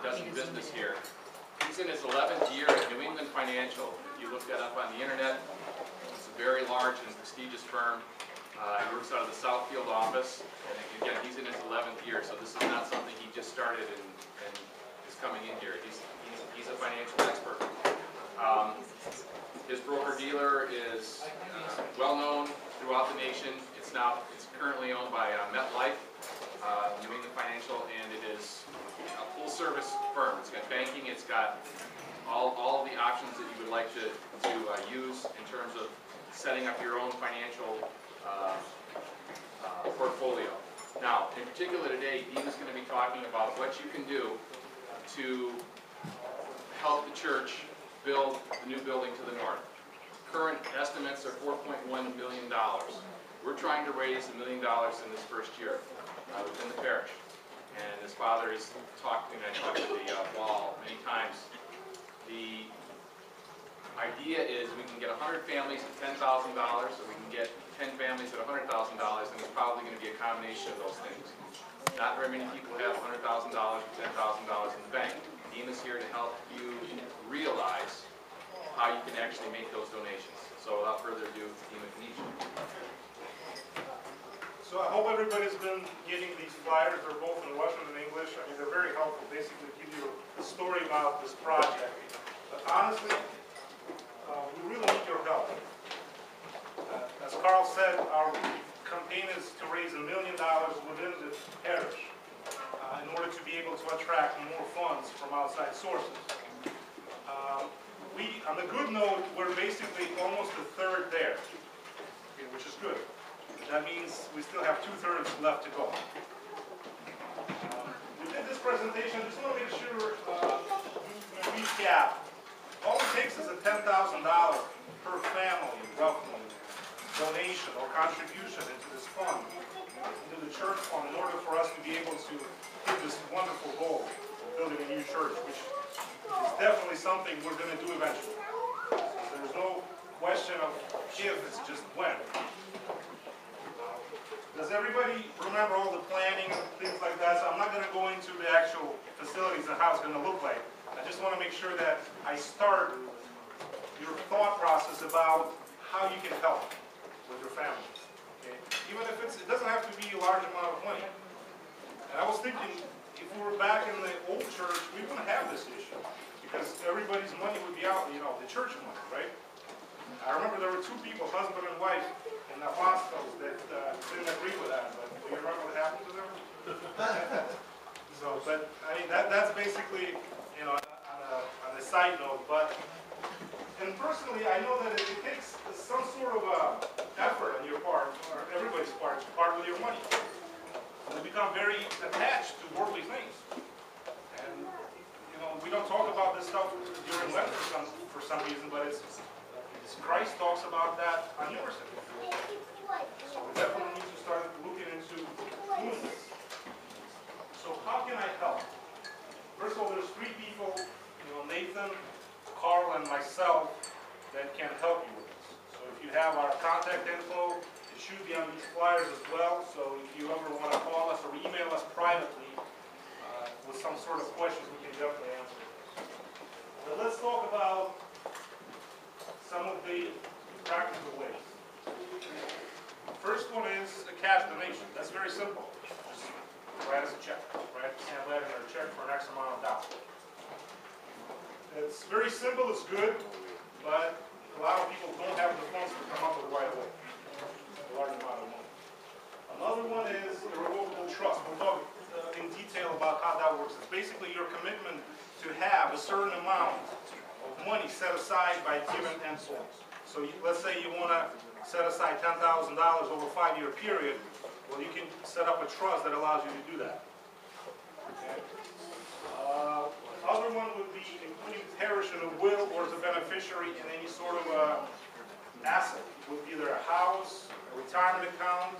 does business here. He's in his 11th year at New England Financial. If you look that up on the internet, it's a very large and prestigious firm. He works out of the Southfield office, and again, he's in his 11th year, so this is not something he just started and is coming in here. He's a financial expert. His broker-dealer is well known throughout the nation. It's currently owned by MetLife, New England Financial, and it is a full-service firm. It's got banking, it's got all the options that you would like to use in terms of setting up your own financial portfolio. Now, in particular today, Dean is going to be talking about what you can do to help the church build the new building to the north. Current estimates are $4.1 million. We're trying to raise $1 million in this first year within the parish. And his father has talked, and I talked to the wall many times. The idea is we can get 100 families at $10,000, or we can get 10 families at $100,000, and it's probably going to be a combination of those things. Not very many people have $100,000 or $10,000 in the bank. Dean is here to help you realize how you can actually make those donations. So without further ado, Dmitry Knysh. So I hope everybody's been getting these flyers. They're both in Russian and English. I mean, they're very helpful. Basically, give you a story about this project. But honestly, we really need your help. As Carl said, our campaign is to raise $1 million within the parish in order to be able to attract more funds from outside sources. On the good note, we're basically almost a third there, okay, which is good. That means we still have 2/3 left to go. We did this presentation, just want to make sure we recap. All it takes is a $10,000 per family, roughly, donation or contribution into this fund, into the church fund, in order for us to be able to hit this wonderful goal of building a new church, which is definitely something we're going to do eventually. So there's no question of if, it's just when. Does everybody remember all the planning and things like that? So I'm not going to go into the actual facilities and how it's going to look like. I just want to make sure that I start your thought process about how you can help with your family. Okay? Even if it doesn't have to be a large amount of money. And I was thinking, if we were back in the old church, we wouldn't have this issue. Because everybody's money would be out, you know, the church money, right? I remember there were two people, husband and wife, in the hospitals that didn't agree with that. But do you remember what happened to them? So, but I mean, that's basically, you know, on a side note. But and personally, I know that it takes some sort of effort on your part, or everybody's part, to part with your money. And they become very attached to worldly things. And you know, we don't talk about this stuff during Lent for some reason, but Christ talks about that on numerous occasions. So we definitely need to start looking into doing this. So how can I help? First of all, there's three people, you know, Nathan, Carl, and myself that can help you with this. So if you have our contact info, it should be on these flyers as well. So if you ever want to call us or email us privately with some sort of questions, we can definitely answer those. But let's talk about some of the practical ways. First one is a cash donation. That's very simple. Just write us a check. Write a letter or a check for an X amount of dollars. It's very simple, it's good, but a lot of people don't have the funds to come up with right away. A large amount of money. Another one is a revocable trust. We'll talk in detail about how that works. It's basically your commitment to have a certain amount of money set aside by given endpoints. So let's say you want to set aside $10,000 over a 5-year period. Well, you can set up a trust that allows you to do that. Okay. Other one would be including the parish in a will or as a beneficiary in any sort of asset, with either a house, a retirement account,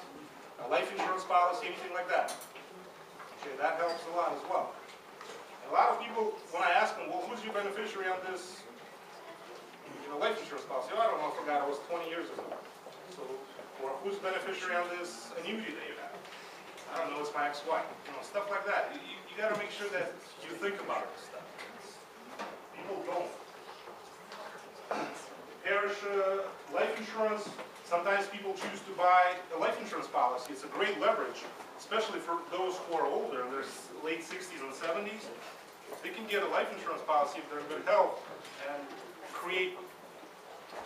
a life insurance policy, anything like that. Okay, that helps a lot as well. A lot of people, when I ask them, well, who's your beneficiary on this life insurance policy? Oh, I don't know, I forgot, it was 20 years ago. So, or who's beneficiary on this annuity that you have? I don't know, it's my ex-wife. You know, stuff like that. You got to make sure that you think about this stuff. People don't. Parish life insurance, sometimes people choose to buy a life insurance policy. It's a great leverage, especially for those who are older, in their late 60s and 70s. They can get a life insurance policy if they're in good health and create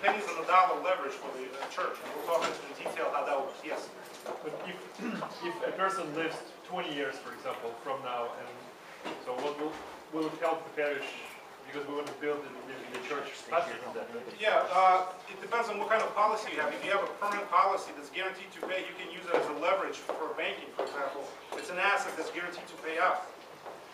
pennies on the dollar leverage for the church. And we'll talk in detail how that works. Yes? But if a person lives 20 years, for example, from now, and so what will it help the parish? Because we want to build the church faster than that. Yeah, it depends on what kind of policy you have. If you have a permanent policy that's guaranteed to pay, you can use it as a leverage for banking, for example. It's an asset that's guaranteed to pay out.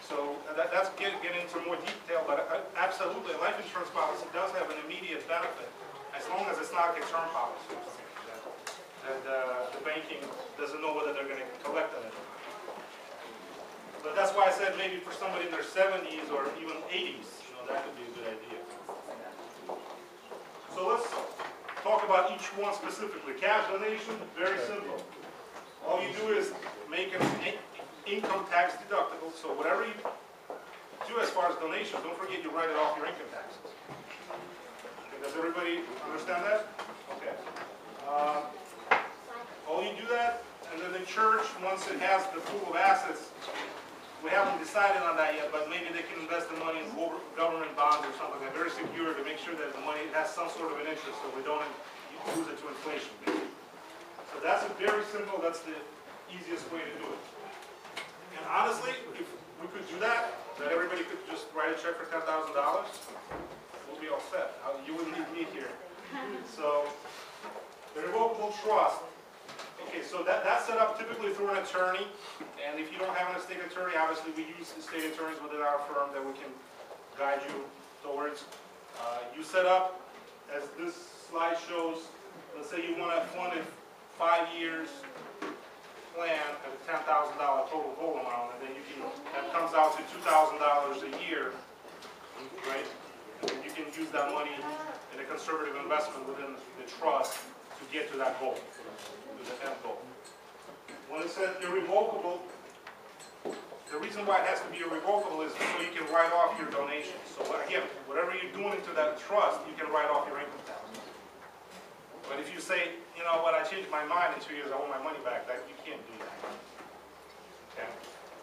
So that's getting into more detail, but absolutely, a life insurance policy does have an immediate benefit, as long as it's not a term policy or something like that. And the banking doesn't know whether they're going to collect on it. But that's why I said maybe for somebody in their 70s or even 80s, that could be a good idea. So let's talk about each one specifically. Cash donation, very simple. All you do is make an income tax deductible. So whatever you do as far as donations, don't forget you write it off your income taxes. Okay, does everybody understand that? Okay. All you do that, and then the church, once it has the pool of assets, we haven't decided on that yet, but maybe they can invest the money in government bonds or something like that, very secure, to make sure that the money has some sort of an interest so we don't lose it to inflation. So that's a very simple, that's the easiest way to do it. And honestly, if we could do that everybody could just write a check for $10,000, we'll be all set. You wouldn't need me here. So, the irrevocable trust. Okay, so that's set up typically through an attorney, and if you don't have an estate attorney, obviously we use estate attorneys within our firm that we can guide you towards. You set up, as this slide shows, let's say you want to fund a 5 years plan at a $10,000 total whole amount, and then you can, that comes out to $2,000 a year, right? And then you can use that money in a conservative investment within the trust to get to that goal. The end goal. When it says irrevocable, the reason why it has to be irrevocable is so you can write off your donations. So again, whatever you're doing into that trust, you can write off your income tax. But if you say, you know what, I changed my mind in 2 years, I want my money back, that you can't do that. Okay.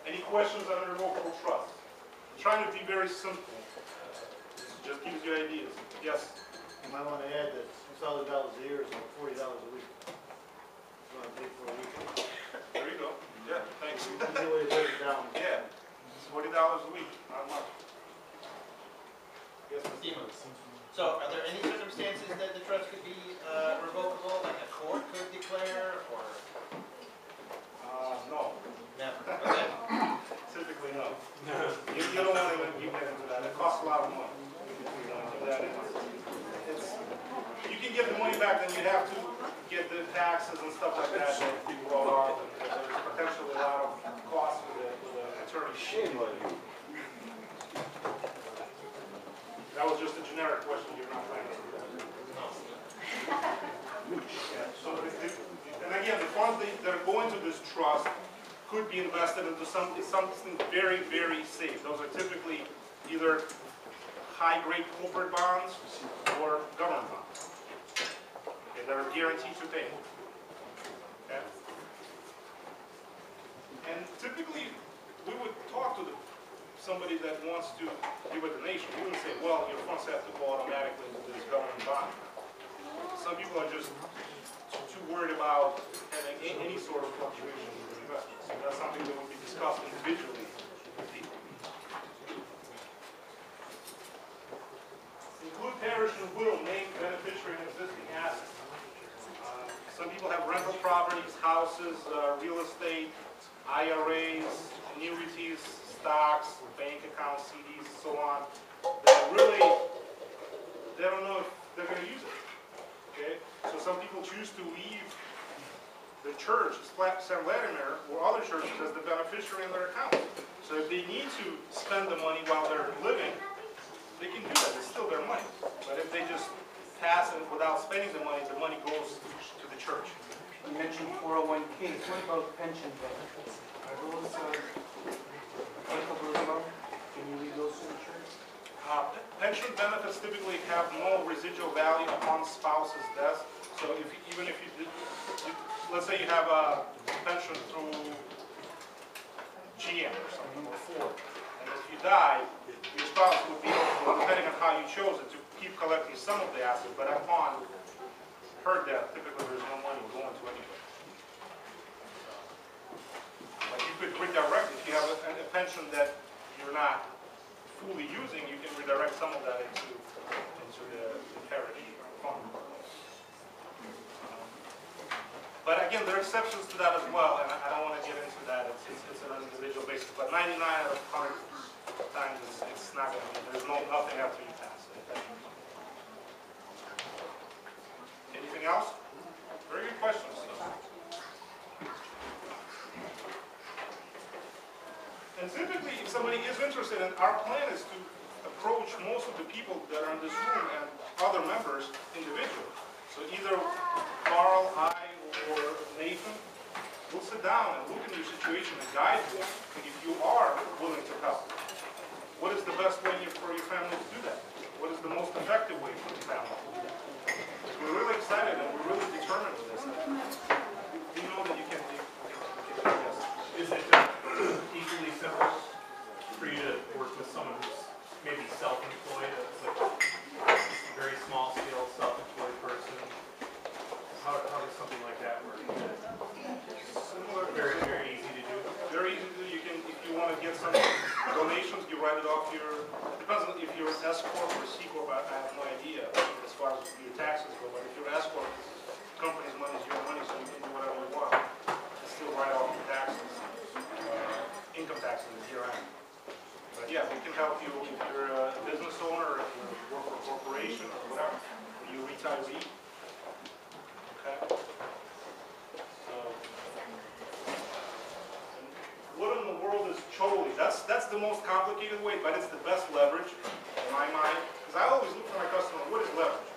Any questions on irrevocable trust? I'm trying to be very simple. This just gives you ideas. Yes? You might want to add that $6,000 a year is like $40 a week. For a week. There you go. Yeah, thanks. Easy way to break it down. Yeah, it's $40 a week, not much. Yes, Mr. Steve, so are there any circumstances that the trust could be revocable, like a court could declare, or? No. Never. Okay. Typically, no. You don't want to even get into that. It costs a lot of money. You don't do that. You can get the money back, then you have to get the taxes and stuff like that that you roll off, and there's potentially a lot of costs for the attorney. That was just a generic question. You're not planning to do that. Yeah, so and again, the funds that are going to this trust could be invested into something very, very safe. Those are typically either high-grade corporate bonds or government bonds. That are guaranteed to pay. Okay? And typically, we would talk to somebody that wants to give a donation. We wouldn't say, well, your funds have to go automatically into this government bond. Some people are just too worried about having any sort of fluctuation in their investments. So that's something that would be discussed individually with people. Include parish and will, name beneficiary and existing assets. Some people have rental properties, houses, real estate, IRAs, annuities, stocks, bank accounts, CDs, and so on. That really, they don't know if they're going to use it. Okay? So some people choose to leave the church, St. Vladimir, or other churches as the beneficiary in their account. So if they need to spend the money while they're living, they can do that. It's still their money. But if they just pass it without spending the money goes to the church. You mentioned 401ks. What about pension benefits? Are those Can you leave those to the church? Pension benefits typically have no residual value upon spouse's death. So even if let's say you have a pension through GM or something, or Ford, and if you die, your spouse would be able, depending on how you chose it, to keep collecting some of the assets, but upon her death, typically there's no money going to anybody. But you could redirect, if you have a pension that you're not fully using, you can redirect some of that into the parish fund. But again, there are exceptions to that as well, and I don't want to get into that. It's an individual basis. But 99 out of 100 times, it's not going to be. There's nothing after you pass it. Anything else? Very good questions. And typically, if somebody is interested, and our plan is to approach most of the people that are in this room and other members individually. So either Carl, I, or Nathan will sit down and look at your situation and guide you. And if you are willing to help, what is the best way for your family to do that? What is the most effective way for your family to do that? Because we're really excited and we're really determined with this. We know that you can do this. Is it equally simple for you to work with someone who's maybe self-employed, like a very small scale self-employed person? How does something like that work? Similar, Very, very easy to do. very easy to do. You can, if you want to get some donations, you write it off your, depends on if you're an S corp or a C corp, I have no idea as far as your taxes go, but if you're an S corp, the company's money is your money, so you can do whatever you want. And still write off your taxes, income taxes at year end. But yeah, we can help you if you're a business owner, or if you work for a corporation or whatever, or you retiree. Okay? So, what in the world is Choli? That's the most complicated way, but it's the best leverage in my mind. Because I always look for my customer, what is leverage?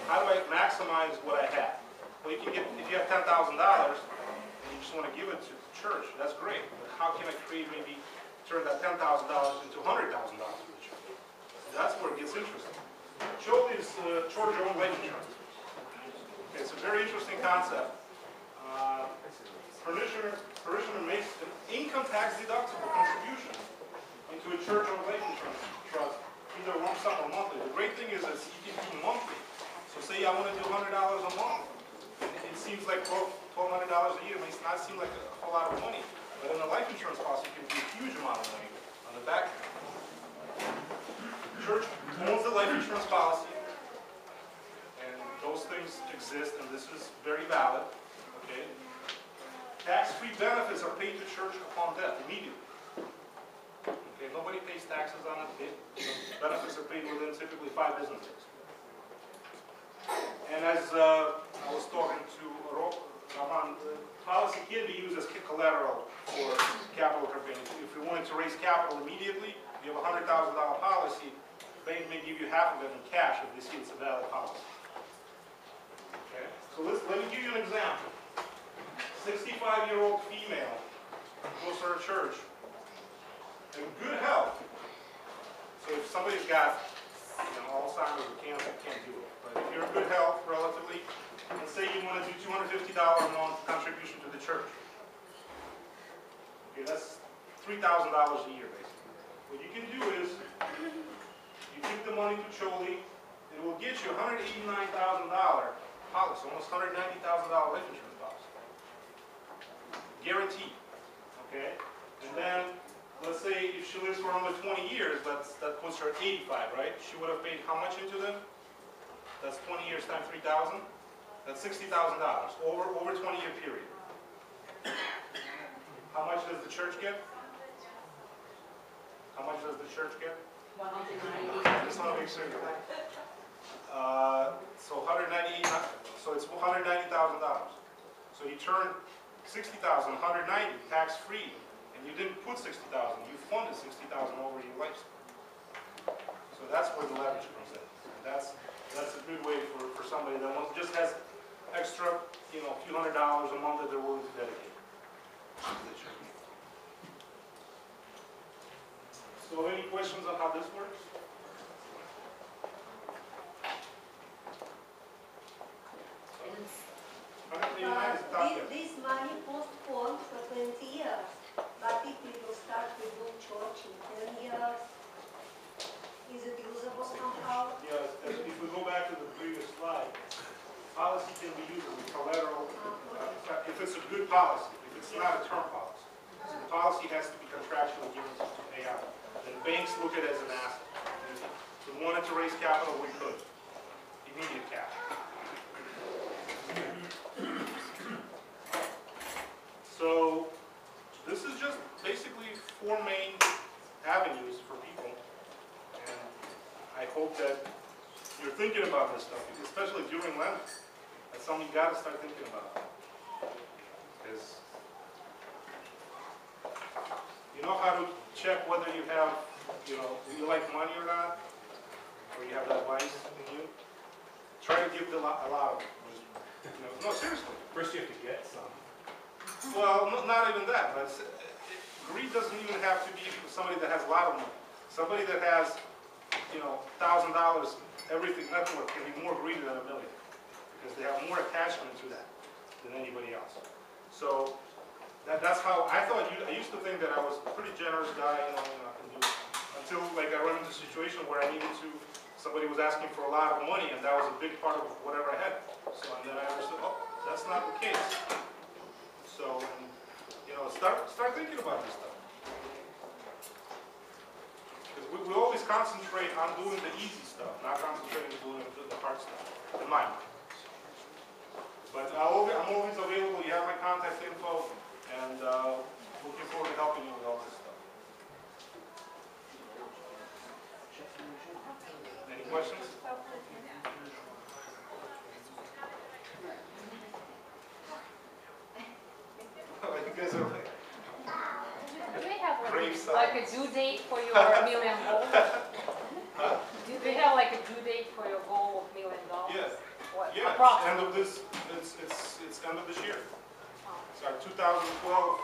How do I maximize what I have? Well, you can get, if you have $10,000 and you just want to give it to the church, that's great. But how can I create, maybe turn that $10,000 into $100,000 for the church? That's where it gets interesting. Choli is charge your own life insurance. Okay, it's a very interesting concept. Parishioner makes an income tax deductible contribution into a church or life insurance trust, either lump sum or monthly. The great thing is that you can do monthly. So say I want to do $100 a month. It seems like $1,200 a year may not seem like a whole lot of money, but in a life insurance policy, it can be a huge amount of money on the back end. The church owns the life insurance policy, and those things exist, and this is very valid. Okay. Tax-free benefits are paid to church upon death immediately. Okay, nobody pays taxes on it. Benefits are paid within typically 5 business days. And as I was talking to Roman, the policy can be used as collateral for capital campaign. If you're willing to raise capital immediately, you have a $100,000 policy, they may give you half of it in cash if they see it's a valid policy. Okay, so let me give you an example. 65-year-old female goes to her church in good health. So if somebody's got Alzheimer's or cancer, can't do it. But if you're in good health relatively, and say you want to do $250 a month contribution to the church. Okay, that's $3,000 a year basically. What you can do is you give the money to Choli, it will get you $189,000 policy, almost $190,000 life insurance policy. Guaranteed. Okay? And then, let's say if she lives for another 20 years, that puts her at 85, right? She would have paid how much into them? That's 20 years times 3,000. That's $60,000 over 20-year period. How much does the church get? How much does the church get? I just want to make sure. So 198. So it's $190,000. So you turn 60,000, 190 tax-free, and you didn't put 60,000. You funded 60,000 over your lifespan. So that's where the leverage comes in. And that's a good way for somebody that just has extra, a few $100 a month that they're willing to dedicate to the church. So any questions on how this works? This money postponed for 20 years, but if we will start to build church in 10 years, is it usable somehow? Yes, if we go back to the previous slide, policy can be used as a collateral, if it's a good policy, if it's not a term policy. So the policy has to be contractually given to pay out. Then banks look at it as an asset. If we wanted to raise capital, we could. Immediate cash. So this is just basically 4 main avenues for people. And I hope that you're thinking about this stuff, especially during Lent. That's something you got to start thinking about. Because you know how to check whether you have, do you like money or not? Or you have that vice in you? Try to give a lot of it. No, seriously. First you have to get some. Well, not even that. But greed doesn't even have to be somebody that has a lot of money. Somebody that has, $1,000, everything network can be more greedy than $1 million because they have more attachment to that than anybody else. So that's how I thought. I used to think that I was a pretty generous guy, I can do it. Until I run into a situation where I needed to. Somebody was asking for a lot of money, and that was a big part of whatever I had. So and then I understood, oh, that's not the case. So, start thinking about this stuff. Because we always concentrate on doing the easy stuff, not concentrating on doing the hard stuff, in my mind. But I'm always available. You have my contact info, and looking forward to helping you with all this stuff. Any questions? You guys are like, Do they have Brave like a due date for your $1 million goal? huh? Do they have like a due date for your goal of $1 million? Yes. What? Yeah, it's Approximately. end of this. It's end of this year. Sorry, 2012.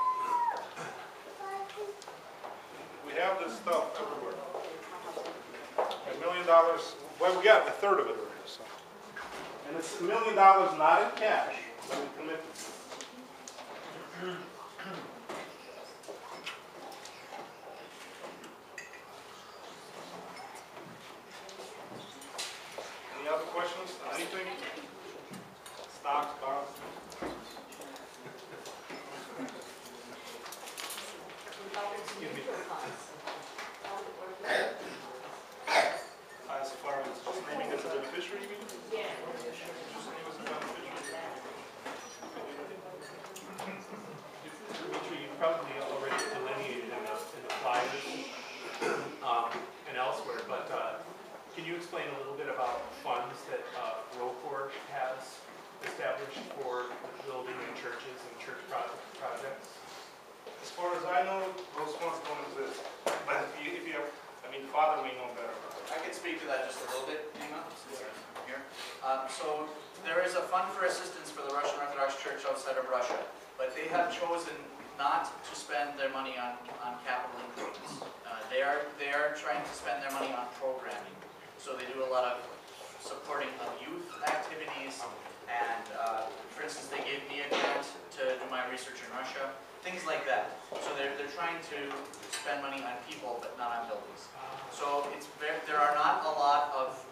We have this stuff everywhere. $1 million. Well, we got a third of it already. So. And it's $1 million not in cash, but in commitments. Any other questions? Anything? Stocks, bonds? Excuse me. As far as just naming as a beneficiary, you mean? Yeah. Just name as a beneficiary. Dmitry, you probably already delineated in the flyers and elsewhere, but can you explain a little bit about funds that ROCOR has established for building and churches and church projects? As far as I know, those funds don't exist. But if you have, Father may know better. I can speak to that just a little bit, Nima, since I'm here. So there is a fund for assistance for the Russian Orthodox Church outside of Russia, but they have chosen not to spend their money on capital improvements. They are trying to spend their money on programming. So they do a lot of supporting of youth activities, and for instance, they gave me a grant to do my research in Russia, things like that. So they're trying to spend money on people, but not on buildings. So there are not a lot of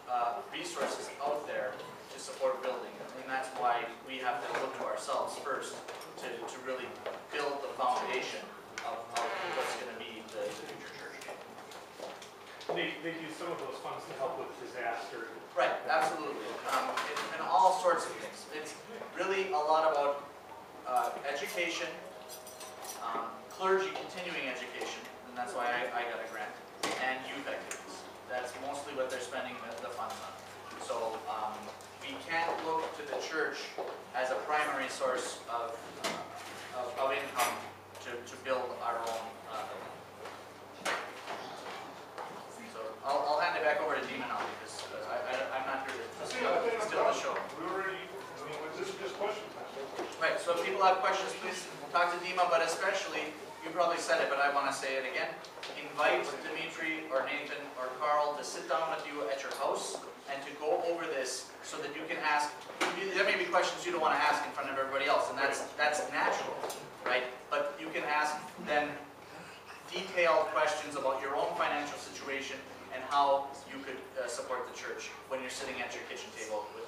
resources out there to support building, and that's why we have to look to ourselves first to really build the foundation of what's going to be the future church. They use some of those funds to help with disaster. Right, absolutely, and all sorts of things. It's really a lot about education, clergy continuing education, and that's why I got a grant, and youth activities. That's mostly what they're spending the funds on. So we can't look to the church as a primary source of income to build our own building. So I'll hand it back over to Dima now because I'm not here to steal the show. We already, this is just question time. Right, so if people people have questions, please talk to Dima, but especially, you probably said it, but I want to say it again. Invite Dmitry or Nathan or Carl to sit down with you at your house and to go over this so that you can ask, there may be questions you don't want to ask in front of everybody else, and that's natural, right? But you can ask them detailed questions about your own financial situation and how you could support the church when you're sitting at your kitchen table with